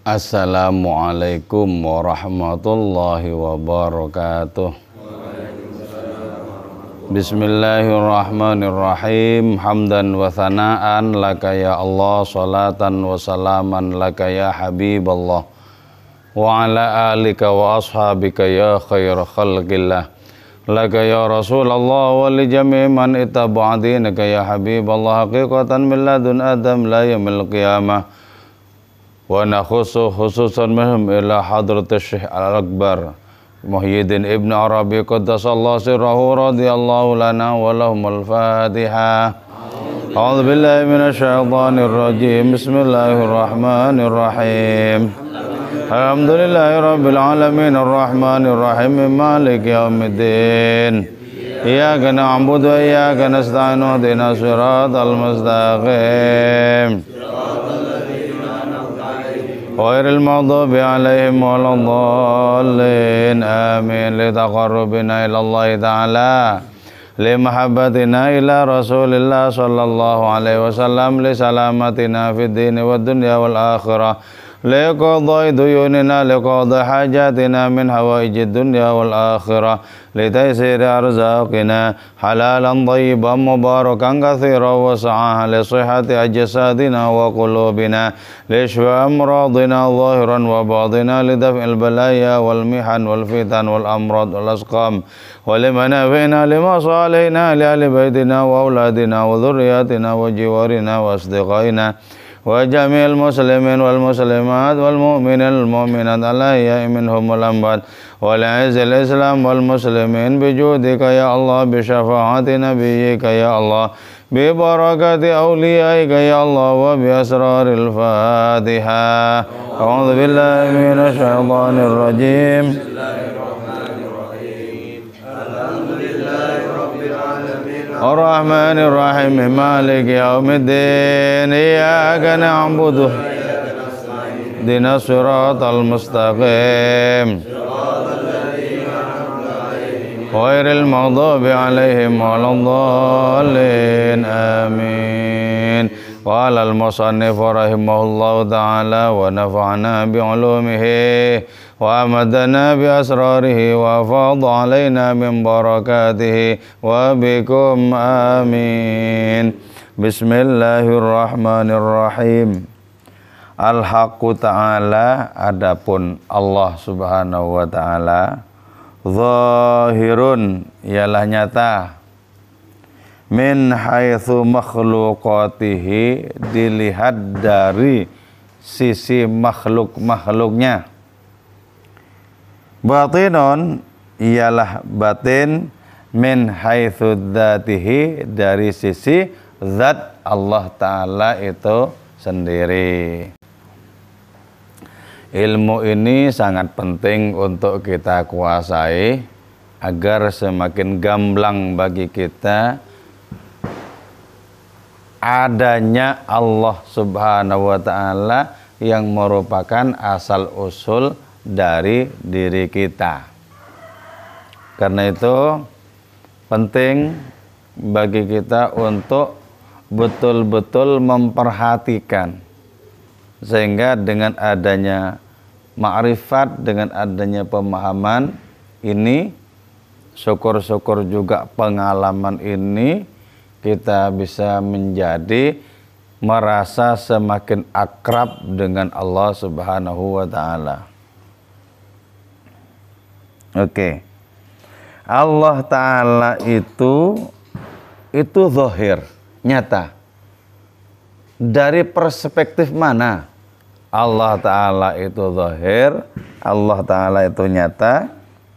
Assalamualaikum warahmatullahi wabarakatuh. Bismillahirrahmanirrahim. Hamdan wa thana'an laka ya Allah, salatan wa salaman laka ya Habiballah, wa ala alika wa ashabika ya khair khalqillah, laka ya Rasulullah wa li jami' man ittaba'a dinaka ya Habiballah, haqiqatan min ladun Adam la yamil qiyamah. Wa nakhusu khususan minhum ila hadratis Syekh Al-Akbar Muhyiddin Ibn Arabi qaddasallahu sirrahu radhiyallahu lana wa lahumul Fatiha. A'udzu billahi minasy syaithanir rajim. Bismillahirrahmanirrahim. Alhamdulillahi rabbil alamin arrahmanir rahim maliki yaumiddin. Iyyaka na'budu wa iyyaka nasta'in ihdinas siratal mustaqim. Ghairil maghdubi 'alaihim waladdallin. Amin. Li taqarrubina ila Allah ta'ala, li mahabbatina ila Rasulillah sallallahu alaihi wasallam, li salamatina fid din wad dunya wal akhirah, li qadai duyunina, li qadai hajatina min hawaijid dunya wal akhirah, li taysiri arzaqina halalan thayyiban mubarakan katsiran wa sa'ah, li sihhati ajsadina wa qulubina, li shifaa amradina zahiran wa batina, li daf'il balaya wal mihan wal fitan wal amrad wal asqam, wa li manafi'ina li masalihina li ahli baitina wa auladina wa dhurriyyatina wa jiwarina wa asdiqaina wa jami'il muslimin wal muslimat wal mu'minin wal mu'minat al-ahya'i minhum wal amwat, wa li'izil islam wal muslimin bijudika ya Allah, bi syafaati nabiyyika ya Allah, bi barakati awliyaika ya Allah, wa bi asraril Fatiha. A'udzu billahi minasy syaithanir rajim. Ar-Rahmanir Rahim Maliki yaumiddin. Iyyaka na'budu ihdinas siratal mustaqim, ghairil maghdubi 'alaihim waladdallin. Amin. Wa alal musannif rahimahullahu ta'ala wa nafa'na bi 'ulumihi wa amadana bi asrarihi wa afadha alaina min barakatihi wa bikum. Amin. Bismillahirrahmanirrahim. Al-haqqu ta'ala, adapun Allah subhanahu wa ta'ala, zahirun, ialah nyata, min haitsu makhluqatihi, dilihat dari sisi makhluk-makhluknya. Batinun, ialah batin, min haitsu dzatihi, dari sisi zat Allah Ta'ala itu sendiri. Ilmu ini sangat penting untuk kita kuasai agar semakin gamblang bagi kita adanya Allah Subhanahu wa Ta'ala yang merupakan asal usul dari diri kita. Karena itu penting bagi kita untuk betul-betul memperhatikan, sehingga dengan adanya ma'rifat, dengan adanya pemahaman ini, syukur-syukur juga pengalaman ini, kita bisa menjadi merasa semakin akrab dengan Allah Subhanahu wa Ta'ala. Oke. Allah Ta'ala itu zahir, nyata. Dari perspektif mana Allah Ta'ala itu zahir, Allah Ta'ala itu nyata?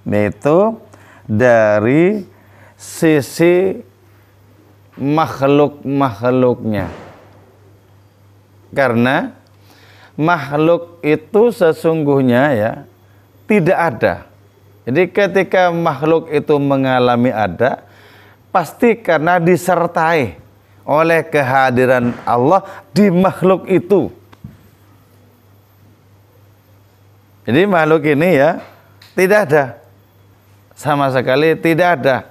Yaitu dari sisi makhluk-makhluknya. Karena makhluk itu sesungguhnya ya tidak ada. Jadi ketika makhluk itu mengalami ada, pasti karena disertai oleh kehadiran Allah di makhluk itu. Jadi makhluk ini ya tidak ada, sama sekali tidak ada.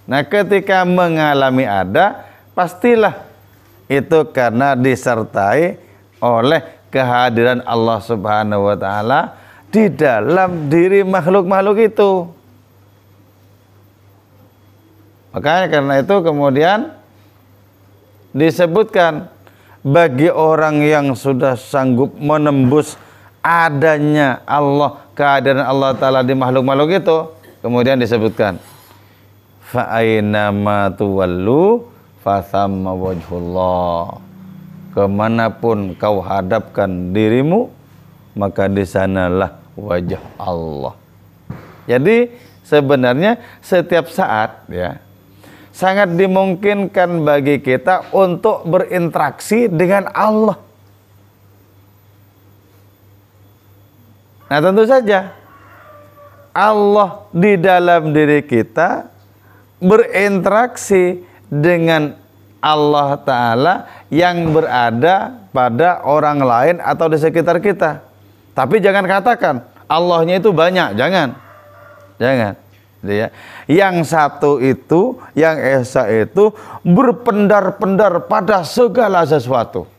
Nah, ketika mengalami ada, pastilah itu karena disertai oleh kehadiran Allah Subhanahu wa taala di dalam diri makhluk-makhluk itu. Makanya karena itu kemudian disebutkan bagi orang yang sudah sanggup menembus adanya Allah, kehadiran Allah taala di makhluk-makhluk itu, kemudian disebutkan fa aina ma tuwallu fa thamma wajhullah. Kemanapun kau hadapkan dirimu, maka di sanalah wajah Allah. Jadi sebenarnya setiap saat ya sangat dimungkinkan bagi kita untuk berinteraksi dengan Allah. Nah, tentu saja Allah di dalam diri kita berinteraksi dengan Allah Ta'ala yang berada pada orang lain atau di sekitar kita. Tapi jangan katakan Allahnya itu banyak, jangan. Yang satu itu, yang esa itu berpendar-pendar pada segala sesuatu,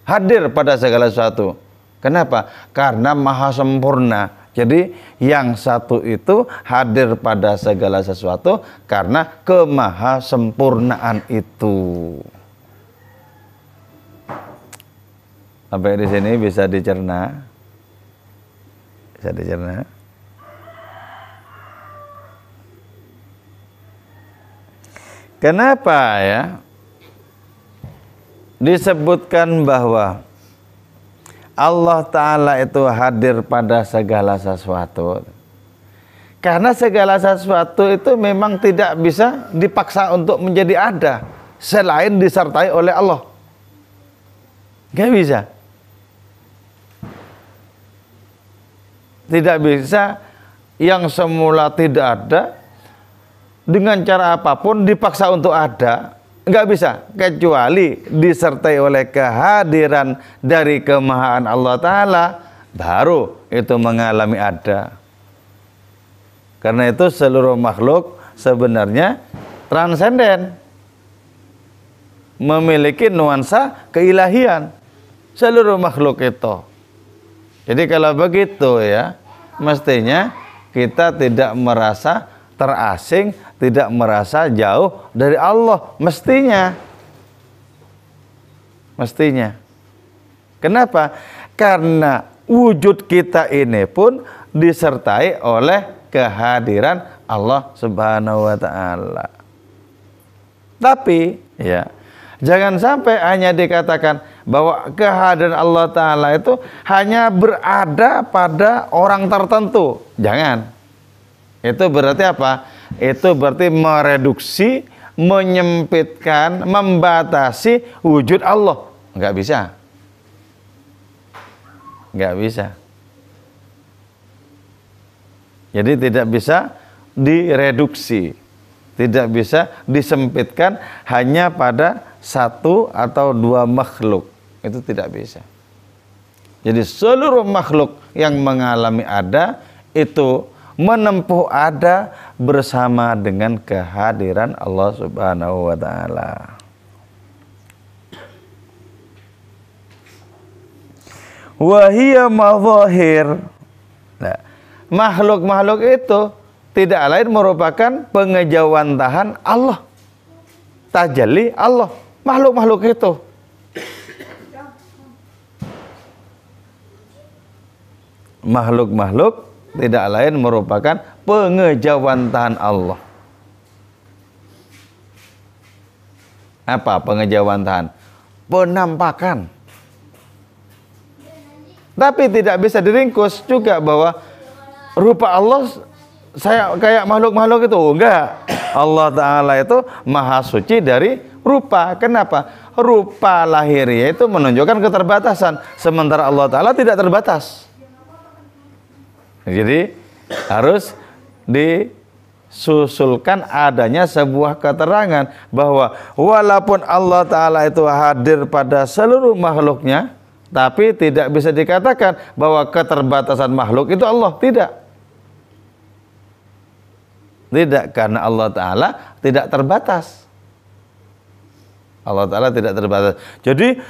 hadir pada segala sesuatu. Kenapa? Karena maha sempurna. Jadi yang satu itu hadir pada segala sesuatu karena kemahasempurnaan itu. Sampai di sini bisa dicerna? Bisa dicerna? Kenapa ya disebutkan bahwa Allah Ta'ala itu hadir pada segala sesuatu? Karena segala sesuatu itu memang tidak bisa dipaksa untuk menjadi ada selain disertai oleh Allah. Gak bisa. Tidak bisa yang semula tidak ada dengan cara apapun dipaksa untuk ada. Nggak bisa, kecuali disertai oleh kehadiran dari kemahaan Allah Ta'ala, baru itu mengalami ada. Karena itu seluruh makhluk sebenarnya transenden, memiliki nuansa keilahian, seluruh makhluk itu. Jadi kalau begitu ya, mestinya kita tidak merasa terasing, tidak merasa jauh dari Allah, mestinya. Kenapa? Karena wujud kita ini pun disertai oleh kehadiran Allah Subhanahu wa taala. Tapi ya, jangan sampai hanya dikatakan bahwa kehadiran Allah taala itu hanya berada pada orang tertentu. Jangan. Itu berarti apa? Itu berarti mereduksi, menyempitkan, membatasi wujud Allah. Enggak bisa. Jadi tidak bisa direduksi, tidak bisa disempitkan hanya pada satu atau dua makhluk. Itu tidak bisa. Jadi seluruh makhluk yang mengalami ada itu menempuh ada bersama dengan kehadiran Allah Subhanahu wa taala. Wa hiya mazahir. Nah, makhluk-makhluk itu tidak lain merupakan pengejawantahan Allah. Tajalli Allah, makhluk-makhluk itu. Makhluk-makhluk tidak lain merupakan pengejawantahan Allah. Apa pengejawantahan? Penampakan. Tapi tidak bisa diringkus juga bahwa rupa Allah saya kayak makhluk-makhluk itu. Enggak. Allah Ta'ala itu maha suci dari rupa. Kenapa? Rupa lahiriah itu menunjukkan keterbatasan. Sementara Allah Ta'ala tidak terbatas. Jadi harus disusulkan adanya sebuah keterangan bahwa walaupun Allah Ta'ala itu hadir pada seluruh makhluknya, tapi tidak bisa dikatakan bahwa keterbatasan makhluk itu Allah. Tidak, karena Allah Ta'ala tidak terbatas. Allah Ta'ala tidak terbatas. Jadi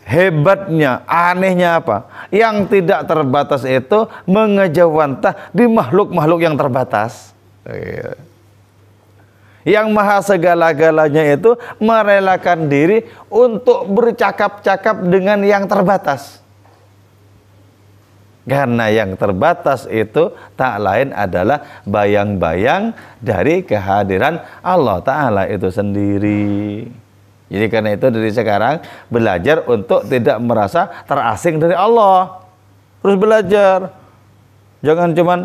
hebatnya, anehnya apa? Yang tidak terbatas itu mengejawantah di makhluk-makhluk yang terbatas. Yang maha segala-galanya itu merelakan diri untuk bercakap-cakap dengan yang terbatas. Karena yang terbatas itu tak lain adalah bayang-bayang dari kehadiran Allah Ta'ala itu sendiri. Jadi karena itu dari sekarang belajar untuk tidak merasa terasing dari Allah. Terus belajar. Jangan cuman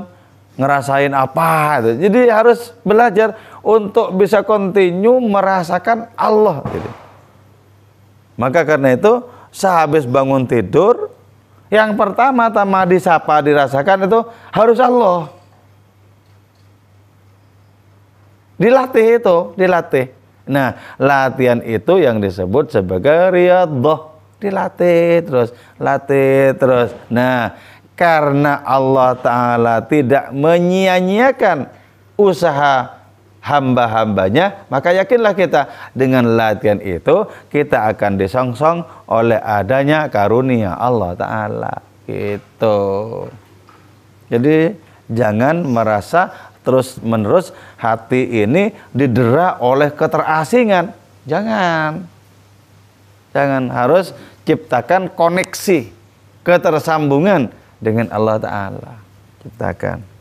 ngerasain apa itu. Jadi harus belajar untuk bisa continue merasakan Allah gitu. Maka karena itu sehabis bangun tidur, yang pertama-tama disapa dirasakan itu harus Allah. Dilatih itu, dilatih. Nah, latihan itu yang disebut sebagai riyadhah. Dilatih terus, latih terus. Nah, karena Allah Ta'ala tidak menyia-nyiakan usaha hamba-hambanya, maka yakinlah kita dengan latihan itu kita akan disongsong oleh adanya karunia Allah Ta'ala. Gitu. Jadi jangan merasa terus-menerus hati ini didera oleh keterasingan. Jangan. Jangan, harus ciptakan koneksi, ketersambungan dengan Allah Ta'ala. Ciptakan.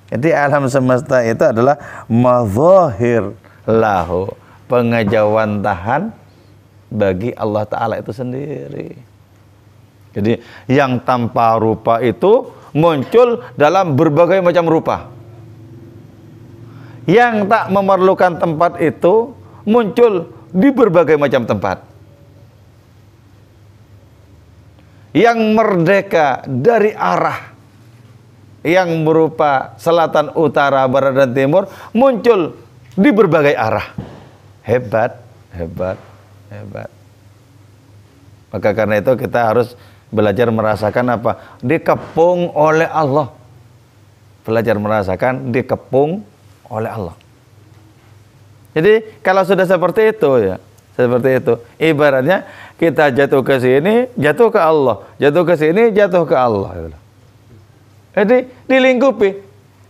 Jadi alam semesta itu adalah mazahir lahu, pengejawantahan bagi Allah Ta'ala itu sendiri. Jadi yang tanpa rupa itu muncul dalam berbagai macam rupa. Yang tak memerlukan tempat itu muncul di berbagai macam tempat. Yang merdeka dari arah yang berupa selatan, utara, barat, dan timur muncul di berbagai arah. Hebat, hebat, hebat. Maka karena itu kita harus belajar merasakan apa? Dikepung oleh Allah. Belajar merasakan dikepung oleh Allah. Jadi kalau sudah seperti itu ya, seperti itu. Ibaratnya kita jatuh ke sini, jatuh ke Allah, jatuh ke sini, jatuh ke Allah. Jadi dilingkupi.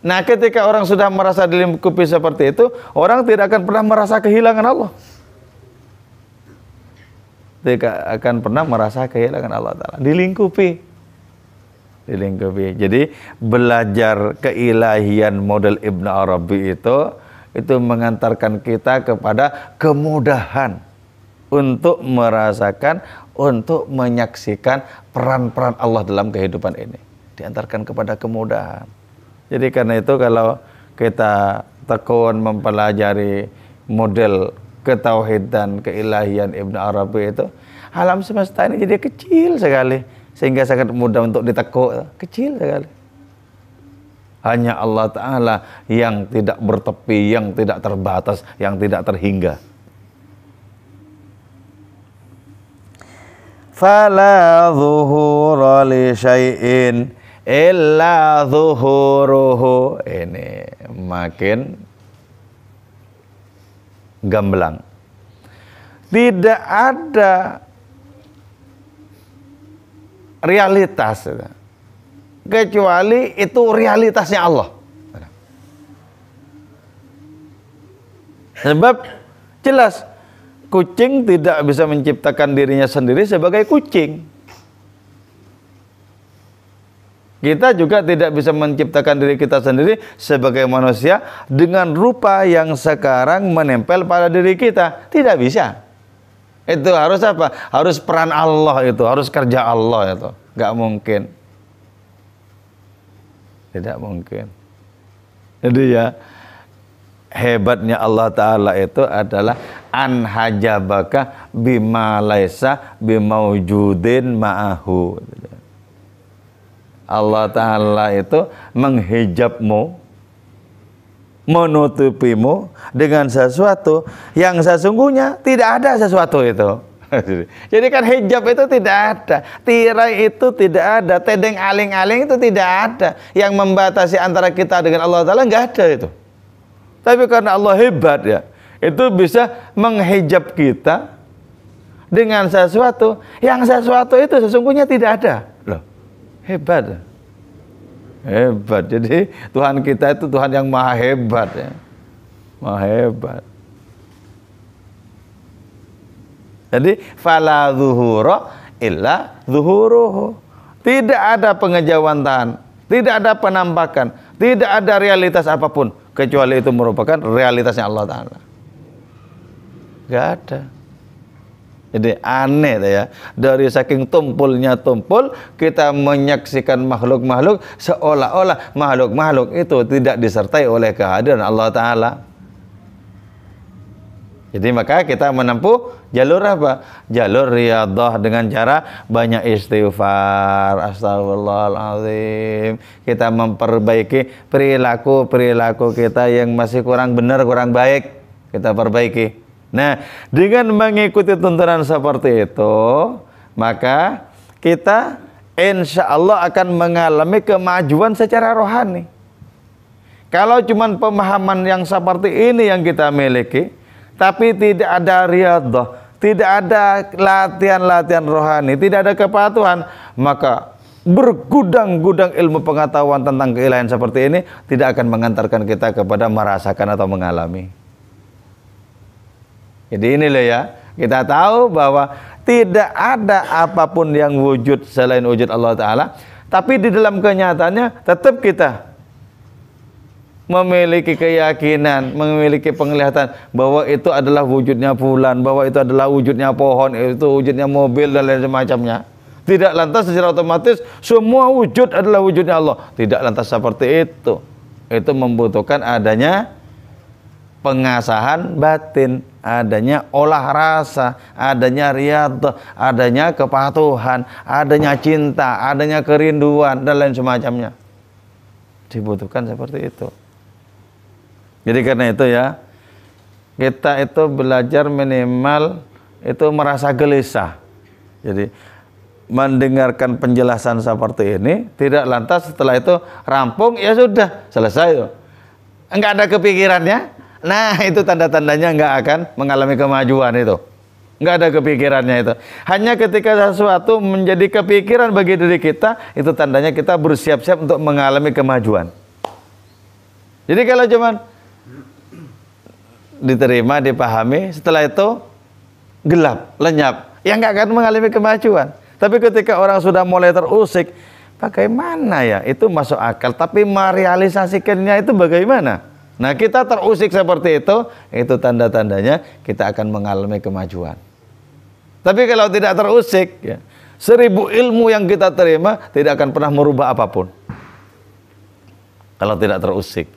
Nah, ketika orang sudah merasa dilingkupi seperti itu, orang tidak akan pernah merasa kehilangan Allah. Tidak akan pernah merasa kehilangan Allah Ta'ala. Dilingkupi. Dilingkupi. Jadi belajar keilahian model Ibn Arabi itu mengantarkan kita kepada kemudahan untuk merasakan, untuk menyaksikan peran-peran Allah dalam kehidupan ini. Diantarkan kepada kemudahan. Jadi karena itu kalau kita tekun mempelajari model ketauhidan, keilahian Ibn Arabi itu, alam semesta ini jadi kecil sekali. Sehingga sangat mudah untuk ditekuk, kecil sekali. Hanya Allah Ta'ala yang tidak bertepi, yang tidak terbatas, yang tidak terhingga. Fala zuhura li syai'in illa zuhuruhu. Ini makin gamblang. Tidak ada realitas kecuali itu realitasnya Allah. Sebab jelas kucing tidak bisa menciptakan dirinya sendiri sebagai kucing. Kita juga tidak bisa menciptakan diri kita sendiri sebagai manusia dengan rupa yang sekarang menempel pada diri kita. Tidak bisa. Itu harus apa? Harus peran Allah itu, harus kerja Allah itu. Gak mungkin. Tidak mungkin. Jadi ya, hebatnya Allah Ta'ala itu adalah an hajabaka bima laisa bimaujudin ma'ahu. Allah Ta'ala itu menghijabmu, menutupimu dengan sesuatu yang sesungguhnya tidak ada sesuatu itu. Jadi kan hijab itu tidak ada, tirai itu tidak ada, tedeng aling-aling itu tidak ada, yang membatasi antara kita dengan Allah Ta'ala nggak ada itu. Tapi karena Allah hebat ya, itu bisa menghijab kita dengan sesuatu yang sesuatu itu sesungguhnya tidak ada. Loh, hebat. Hebat. Jadi Tuhan kita itu Tuhan yang maha hebat ya. Maha hebat. Jadi fala zuhura illa zuhuruhu. Tidak ada pengejauhan, tidak ada penampakan, tidak ada realitas apapun kecuali itu merupakan realitasnya Allah Ta'ala. Gak ada. Jadi aneh ya, dari saking tumpulnya tumpul kita menyaksikan makhluk-makhluk seolah-olah makhluk-makhluk itu tidak disertai oleh kehadiran Allah Ta'ala. Jadi maka kita menempuh jalur apa? Jalur riyadhah dengan cara banyak istighfar, astagfirullahaladzim. Kita memperbaiki perilaku-perilaku kita yang masih kurang benar, kurang baik. Kita perbaiki. Nah, dengan mengikuti tuntunan seperti itu, maka kita insya Allah akan mengalami kemajuan secara rohani. Kalau cuma pemahaman yang seperti ini yang kita miliki, tapi tidak ada riyadhah, tidak ada latihan-latihan rohani, tidak ada kepatuhan, maka bergudang-gudang ilmu pengetahuan tentang keilahian seperti ini tidak akan mengantarkan kita kepada merasakan atau mengalami. Jadi inilah ya, kita tahu bahwa tidak ada apapun yang wujud selain wujud Allah Ta'ala, tapi di dalam kenyataannya tetap kita memiliki keyakinan, memiliki penglihatan bahwa itu adalah wujudnya bulan, bahwa itu adalah wujudnya pohon, itu wujudnya mobil dan lain semacamnya. Tidak lantas secara otomatis semua wujud adalah wujudnya Allah. Tidak lantas seperti itu. Itu membutuhkan adanya pengasahan batin, adanya olah rasa, adanya riyadhah, adanya kepatuhan, adanya cinta, adanya kerinduan dan lain semacamnya. Dibutuhkan seperti itu. Jadi karena itu ya, kita itu belajar minimal itu merasa gelisah. Jadi mendengarkan penjelasan seperti ini, tidak lantas setelah itu rampung, ya sudah, selesai. Enggak ada kepikirannya, nah itu tanda-tandanya enggak akan mengalami kemajuan itu. Enggak ada kepikirannya itu. Hanya ketika sesuatu menjadi kepikiran bagi diri kita, itu tandanya kita bersiap-siap untuk mengalami kemajuan. Jadi kalau cuman diterima, dipahami, setelah itu gelap, lenyap, ya nggak akan mengalami kemajuan. Tapi ketika orang sudah mulai terusik, bagaimana ya? Itu masuk akal, tapi merealisasikannya itu bagaimana? Nah, kita terusik seperti itu tanda-tandanya kita akan mengalami kemajuan. Tapi kalau tidak terusik, ya, 1000 ilmu yang kita terima tidak akan pernah merubah apapun. Kalau tidak terusik.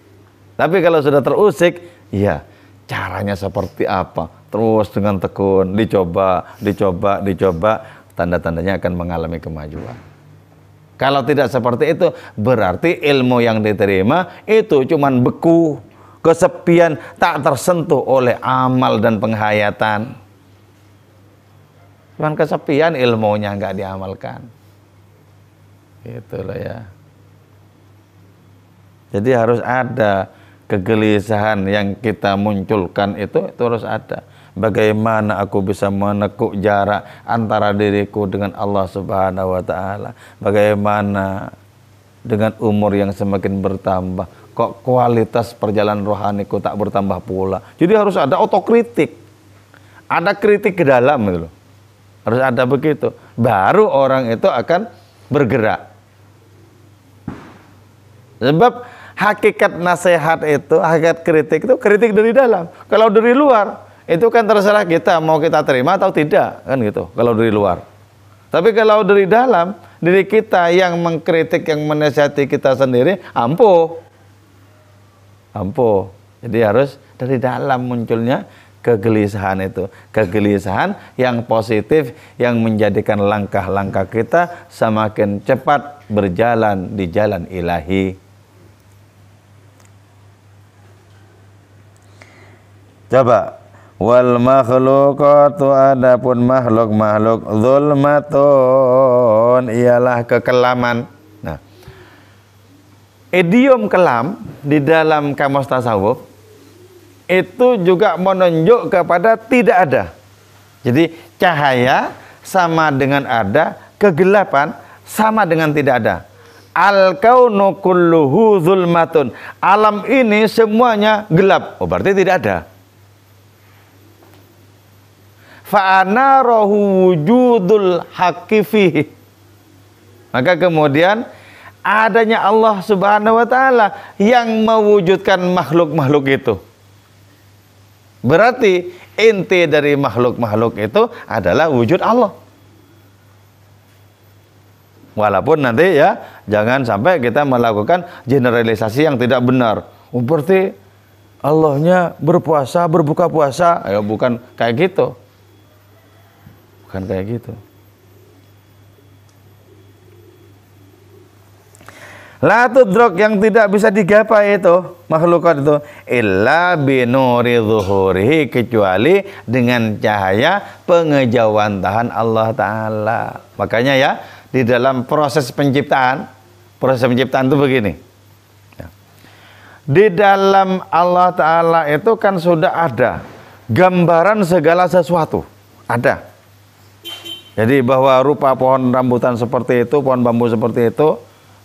Tapi kalau sudah terusik, ya caranya seperti apa? Terus dengan tekun, dicoba, tanda-tandanya akan mengalami kemajuan. Kalau tidak seperti itu, berarti ilmu yang diterima itu cuman beku, kesepian, tak tersentuh oleh amal dan penghayatan. Cuman kesepian, ilmunya nggak diamalkan. Itulah ya. Jadi harus ada kegelisahan yang kita munculkan itu harus ada. Bagaimana aku bisa menekuk jarak antara diriku dengan Allah Subhanahu wa Ta'ala? Bagaimana dengan umur yang semakin bertambah, kok kualitas perjalanan rohaniku tak bertambah pula? Jadi harus ada otokritik, ada kritik ke dalam gitu loh. Harus ada begitu, baru orang itu akan bergerak. Sebab hakikat nasihat itu, hakikat kritik itu kritik dari dalam. Kalau dari luar, itu kan terserah kita mau kita terima atau tidak, kan gitu. Kalau dari luar. Tapi kalau dari dalam, diri kita yang mengkritik, yang menasihati kita sendiri, ampuh. Jadi harus dari dalam munculnya kegelisahan itu. Kegelisahan yang positif, yang menjadikan langkah-langkah kita semakin cepat berjalan di jalan ilahi. Coba, wal makhluqatu, adapun makhluk-makhluk, zulmatun, ialah kekelaman. Nah, idiom kelam di dalam kamus tasawuf itu juga menunjuk kepada tidak ada. Jadi cahaya sama dengan ada, kegelapan sama dengan tidak ada. Al-kaunu kulluhu zulmatun. Alam ini semuanya gelap. Oh, berarti tidak ada. Fa'anarahu wujudul haqqi fihi. Maka kemudian adanya Allah Subhanahu wa taala yang mewujudkan makhluk-makhluk itu. Berarti inti dari makhluk-makhluk itu adalah wujud Allah. Walaupun nanti ya jangan sampai kita melakukan generalisasi yang tidak benar. Oh, berarti Allahnya berpuasa, berbuka puasa. Ya bukan kayak gitu. Bukan kayak gitu. La tudrok, yang tidak bisa digapai itu makhlukat itu illa binuri zuhurihi, kecuali dengan cahaya pengejauhan Allah Ta'ala. Makanya ya di dalam proses penciptaan itu begini ya. Di dalam Allah Ta'ala itu kan sudah ada gambaran segala sesuatu, ada. Jadi bahwa rupa pohon rambutan seperti itu, pohon bambu seperti itu,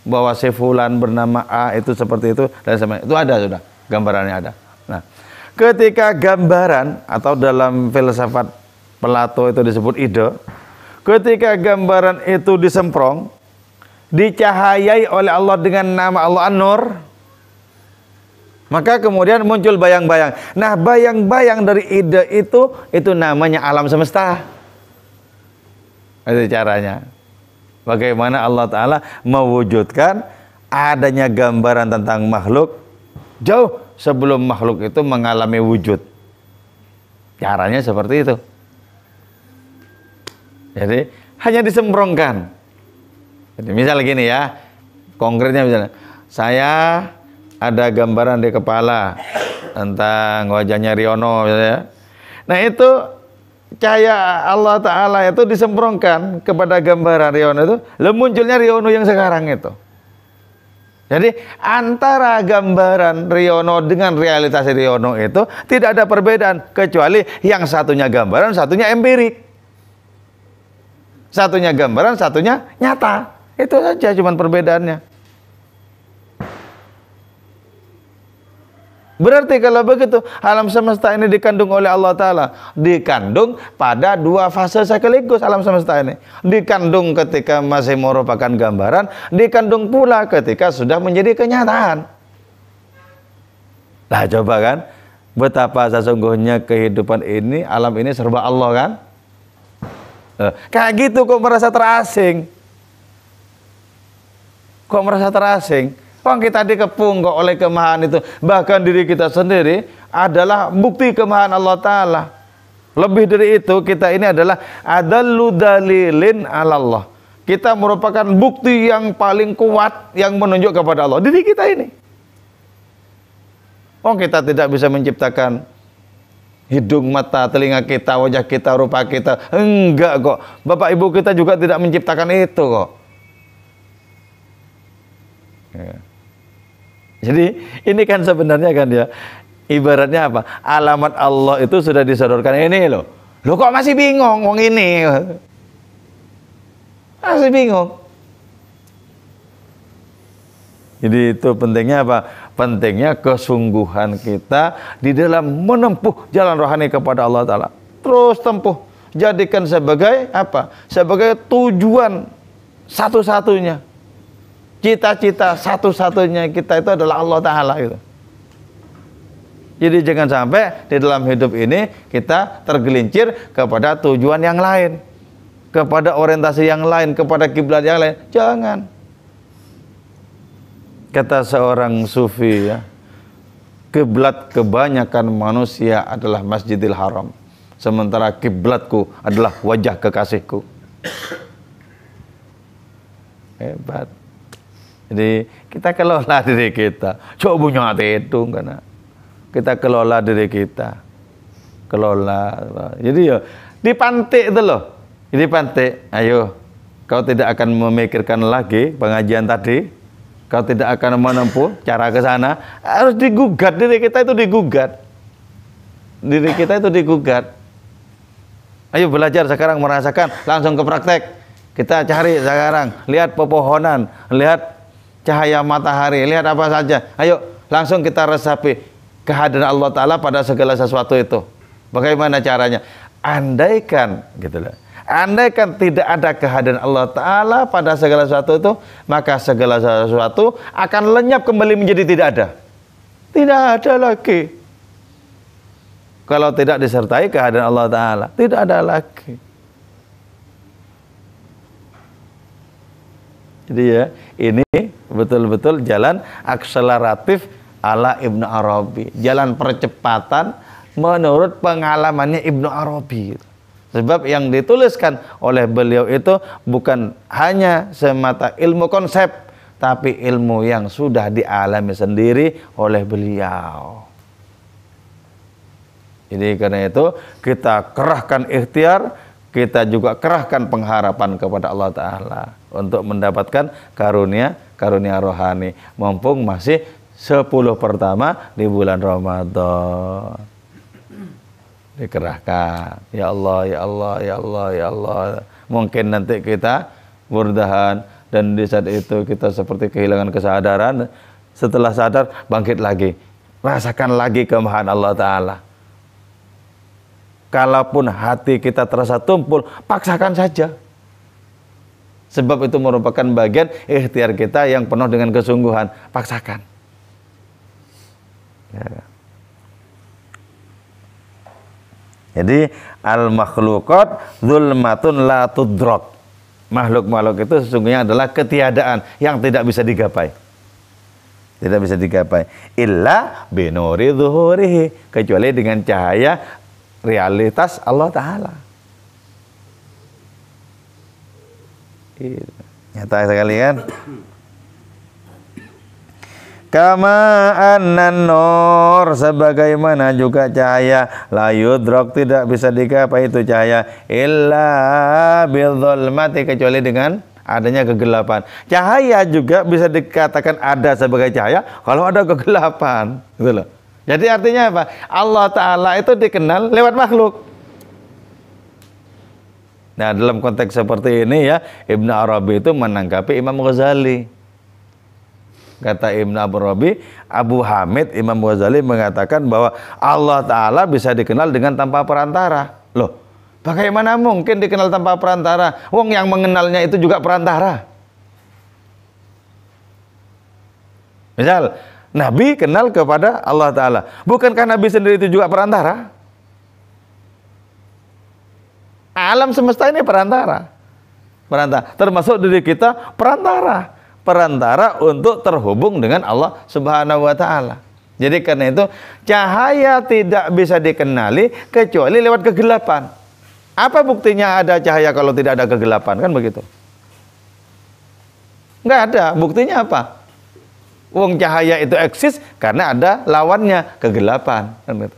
bahwa si fulan bernama A itu seperti itu, dan sebagainya, itu ada sudah, gambarannya ada. Nah, ketika gambaran atau dalam filsafat Plato itu disebut ide, ketika gambaran itu disemprong, dicahayai oleh Allah dengan nama Allah An-Nur, maka kemudian muncul bayang-bayang. Nah, bayang-bayang dari ide itu namanya alam semesta. Itu caranya. Bagaimana Allah Ta'ala mewujudkan adanya gambaran tentang makhluk jauh sebelum makhluk itu mengalami wujud. Caranya seperti itu. Jadi hanya disemprongkan. Jadi misal gini ya, konkretnya misalnya, saya ada gambaran di kepala tentang wajahnya Riono misalnya. Nah itu cahaya Allah Ta'ala itu disemprongkan kepada gambaran Riono itu, lalu munculnya Riono yang sekarang itu. Jadi antara gambaran Riono dengan realitas Riono itu tidak ada perbedaan, kecuali yang satunya gambaran, satunya empirik. Satunya gambaran, satunya nyata. Itu saja cuman perbedaannya. Berarti kalau begitu alam semesta ini dikandung oleh Allah Ta'ala, dikandung pada dua fase sekaligus alam semesta ini. Dikandung ketika masih merupakan gambaran, dikandung pula ketika sudah menjadi kenyataan. Nah coba kan, betapa sesungguhnya kehidupan ini, alam ini serba Allah kan. Kayak gitu kok merasa terasing. Kok merasa terasing? Kok kita dikepung kok oleh kemahan itu. Bahkan diri kita sendiri adalah bukti kemahan Allah Ta'ala. Lebih dari itu, kita ini adalah adallu dalilin ala Allah. Kita merupakan bukti yang paling kuat yang menunjuk kepada Allah. Diri kita ini. Oh, kita tidak bisa menciptakan hidung, mata, telinga kita, wajah kita, rupa kita. Enggak kok. Bapak ibu kita juga tidak menciptakan itu kok. Ya. Jadi ini kan sebenarnya kan ya, ibaratnya apa? Alamat Allah itu sudah disodorkan ini loh. Loh kok masih bingung wong ini? Masih bingung. Jadi itu pentingnya apa? Pentingnya kesungguhan kita di dalam menempuh jalan rohani kepada Allah Ta'ala. Terus tempuh. Jadikan sebagai apa? Sebagai tujuan satu-satunya. Cita-cita satu-satunya kita itu adalah Allah Ta'ala gitu. Jadi jangan sampai di dalam hidup ini kita tergelincir kepada tujuan yang lain, kepada orientasi yang lain, kepada kiblat yang lain. Jangan. Kata seorang sufi ya, kiblat kebanyakan manusia adalah Masjidil Haram, sementara kiblatku adalah wajah kekasihku. Hebat. Jadi kita kelola diri kita. Coba punya hati itu karena kita kelola diri kita. Kelola. Jadi ya dipantik itu loh. Jadi pantik. Ayo, kau tidak akan memikirkan lagi pengajian tadi. Kau tidak akan menempuh cara ke sana. Harus digugat, diri kita itu digugat. Diri kita itu digugat. Ayo belajar sekarang, merasakan, langsung ke praktek. Kita cari sekarang, lihat pepohonan, lihat cahaya matahari, lihat apa saja. Ayo langsung kita resapi kehadiran Allah Ta'ala pada segala sesuatu itu. Bagaimana caranya? Andaikan gitu loh. Andaikan tidak ada kehadiran Allah Ta'ala pada segala sesuatu itu, maka segala sesuatu akan lenyap kembali menjadi tidak ada. Tidak ada lagi. Kalau tidak disertai kehadiran Allah Ta'ala, tidak ada lagi. Jadi ya, ini betul-betul jalan akseleratif ala Ibnu Arabi. Jalan percepatan menurut pengalamannya Ibnu Arabi. Sebab yang dituliskan oleh beliau itu bukan hanya semata ilmu konsep, tapi ilmu yang sudah dialami sendiri oleh beliau. Jadi karena itu kita kerahkan ikhtiar, kita juga kerahkan pengharapan kepada Allah Ta'ala untuk mendapatkan karunia rohani. Mumpung masih 10 pertama di bulan Ramadan. Dikerahkan. Ya Allah, ya Allah, ya Allah, ya Allah. Mungkin nanti kita berdahan dan di saat itu kita seperti kehilangan kesadaran. Setelah sadar, bangkit lagi. Rasakan lagi kemahaan Allah Ta'ala. Kalaupun hati kita terasa tumpul, paksakan saja. Sebab itu merupakan bagian ikhtiar kita yang penuh dengan kesungguhan. Paksakan. Ya. Jadi al-makhluqat zulmatun la tudrak. Makhluk-makhluk itu sesungguhnya adalah ketiadaan yang tidak bisa digapai. Tidak bisa digapai. Illa binuri zuhurihi. Kecuali dengan cahaya realitas Allah Ta'ala. Nyata sekali kan? Kama annan nur, sebagaimana juga cahaya la yudrak, tidak bisa digapai itu cahaya illa bil zulmati, kecuali dengan adanya kegelapan. Cahaya juga bisa dikatakan ada sebagai cahaya kalau ada kegelapan, gitu loh. Jadi artinya apa? Allah Ta'ala itu dikenal lewat makhluk. Nah, dalam konteks seperti ini ya, Ibnu Arabi itu menanggapi Imam Ghazali. Kata Ibnu Arabi, Abu Hamid Imam Ghazali mengatakan bahwa Allah Ta'ala bisa dikenal dengan tanpa perantara. Loh, bagaimana mungkin dikenal tanpa perantara? Wong yang mengenalnya itu juga perantara. Misal, Nabi kenal kepada Allah Ta'ala. Bukankah Nabi sendiri itu juga perantara? Alam semesta ini perantara. Perantara. Termasuk diri kita perantara. Perantara untuk terhubung dengan Allah Subhanahu wa Ta'ala. Jadi karena itu cahaya tidak bisa dikenali kecuali lewat kegelapan. Apa buktinya ada cahaya kalau tidak ada kegelapan? Kan begitu. Nggak ada. Buktinya apa? Wong cahaya itu eksis karena ada lawannya, kegelapan. Kan gitu.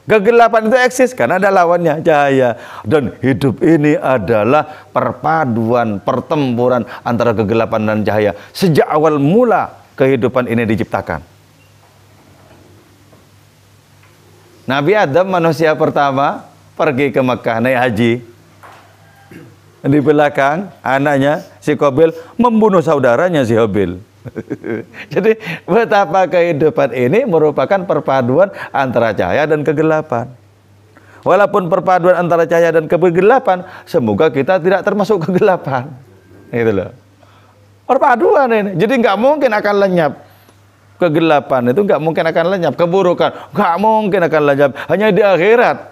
Kegelapan itu eksis karena ada lawannya, cahaya. Dan hidup ini adalah perpaduan, pertempuran antara kegelapan dan cahaya. Sejak awal mula kehidupan ini diciptakan. Nabi Adam, manusia pertama, pergi ke Mekah naik haji. Di belakang anaknya si Qabil membunuh saudaranya si Habil. Jadi betapa kehidupan ini merupakan perpaduan antara cahaya dan kegelapan. Walaupun perpaduan antara cahaya dan kegelapan, semoga kita tidak termasuk kegelapan. Gitu loh. Perpaduan ini. Jadi nggak mungkin akan lenyap. Kegelapan itu nggak mungkin akan lenyap. Keburukan nggak mungkin akan lenyap. Hanya di akhirat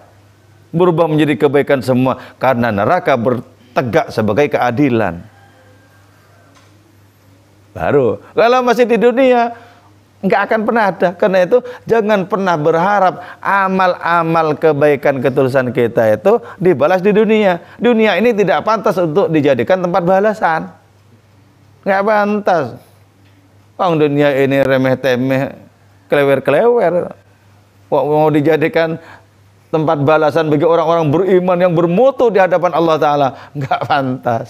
berubah menjadi kebaikan semua, karena neraka bertegak sebagai keadilan. Baru kalau masih di dunia nggak akan pernah ada. Karena itu jangan pernah berharap amal-amal kebaikan ketulusan kita itu dibalas di dunia. Dunia ini tidak pantas untuk dijadikan tempat balasan. Nggak pantas. Orang dunia ini remeh-temeh, klewer-klewer. Mau dijadikan tempat balasan bagi orang-orang beriman yang bermutu di hadapan Allah Ta'ala. Nggak pantas.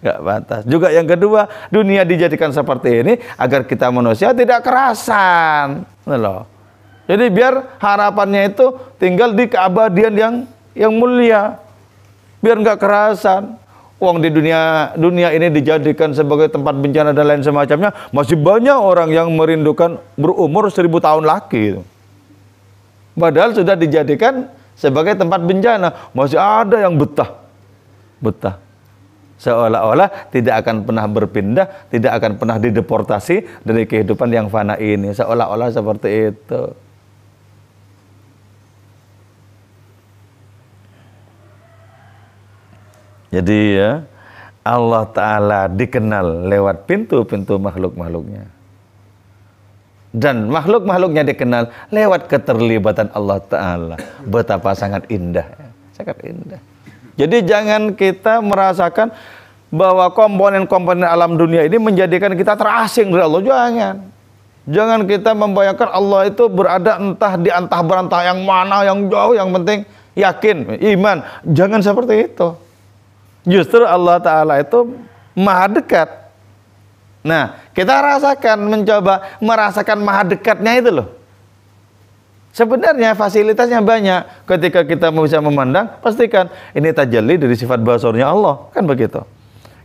Nggak pantas. Juga yang kedua, dunia dijadikan seperti ini agar kita manusia tidak kerasan. Loh. Jadi biar harapannya itu tinggal di keabadian yang mulia. Biar nggak kerasan. Uang di dunia ini dijadikan sebagai tempat bencana dan lain semacamnya, masih banyak orang yang merindukan berumur 1000 tahun lagi. Padahal sudah dijadikan sebagai tempat bencana, masih ada yang betah. Seolah-olah tidak akan pernah berpindah, tidak akan pernah dideportasi dari kehidupan yang fana ini. Seolah-olah seperti itu. Jadi ya, Allah Ta'ala dikenal lewat pintu-pintu makhluk-makhluknya. Dan makhluk-makhluknya dikenal lewat keterlibatan Allah Ta'ala. Betapa sangat indah. Sangat indah. Jadi jangan kita merasakan bahwa komponen-komponen alam dunia ini menjadikan kita terasing dari Allah. Jangan kita membayangkan Allah itu berada entah di antah berantah yang mana, yang jauh, yang penting yakin, iman. Jangan seperti itu. Justru Allah Ta'ala itu maha dekat. Nah, kita mencoba merasakan maha dekatnya itu loh. Sebenarnya fasilitasnya banyak. Ketika kita bisa memandang, pastikan ini tajalli dari sifat basornya Allah. Kan begitu.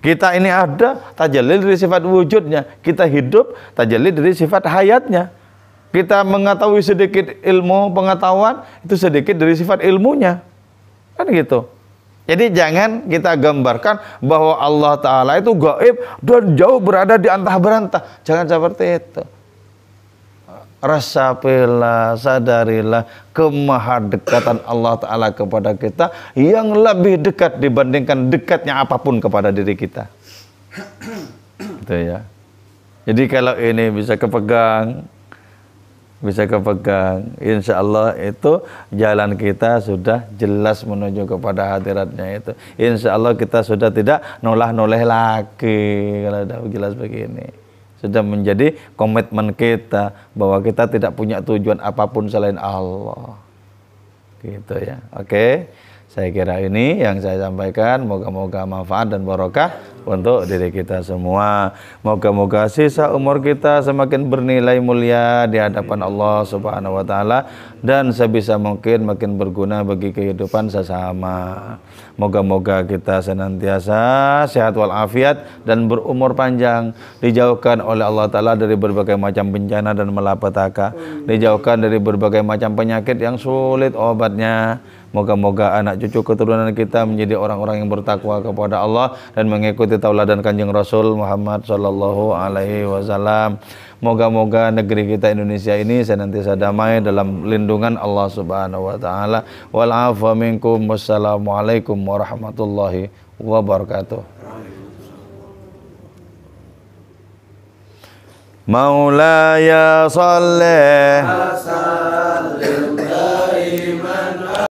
Kita ini ada, tajalli dari sifat wujudnya. Kita hidup, tajalli dari sifat hayatnya. Kita mengetahui sedikit ilmu pengetahuan, itu sedikit dari sifat ilmunya. Kan gitu. Jadi jangan kita gambarkan bahwa Allah Ta'ala itu gaib dan jauh berada di antah berantah. Jangan seperti itu. Rasapilah, sadarilah kemahadekatan Allah Ta'ala kepada kita yang lebih dekat dibandingkan dekatnya apapun kepada diri kita. Gitu ya. Jadi kalau ini bisa kepegang, insya Allah itu jalan kita sudah jelas menuju kepada hadiratnya itu. Insya Allah kita sudah tidak noleh lagi kalau sudah jelas begini. Sudah menjadi komitmen kita bahwa kita tidak punya tujuan apapun selain Allah. Gitu ya. Oke. Saya kira ini yang saya sampaikan, moga-moga manfaat dan barokah untuk diri kita semua. Moga-moga sisa umur kita semakin bernilai mulia di hadapan Allah Subhanahu wa taala dan sebisa mungkin makin berguna bagi kehidupan sesama. Moga-moga kita senantiasa sehat walafiat dan berumur panjang, dijauhkan oleh Allah Ta'ala dari berbagai macam bencana dan malapetaka, dijauhkan dari berbagai macam penyakit yang sulit obatnya. Moga-moga anak cucu keturunan kita menjadi orang-orang yang bertakwa kepada Allah dan mengikuti tauladan Kanjeng Rasul Muhammad sallallahu alaihi wasallam. Moga-moga negeri kita Indonesia ini senantiasa damai dalam lindungan Allah Subhanahu wa taala. Wal afwa minkum. Wassalamualaikum warahmatullahi wabarakatuh. Maulaya shalli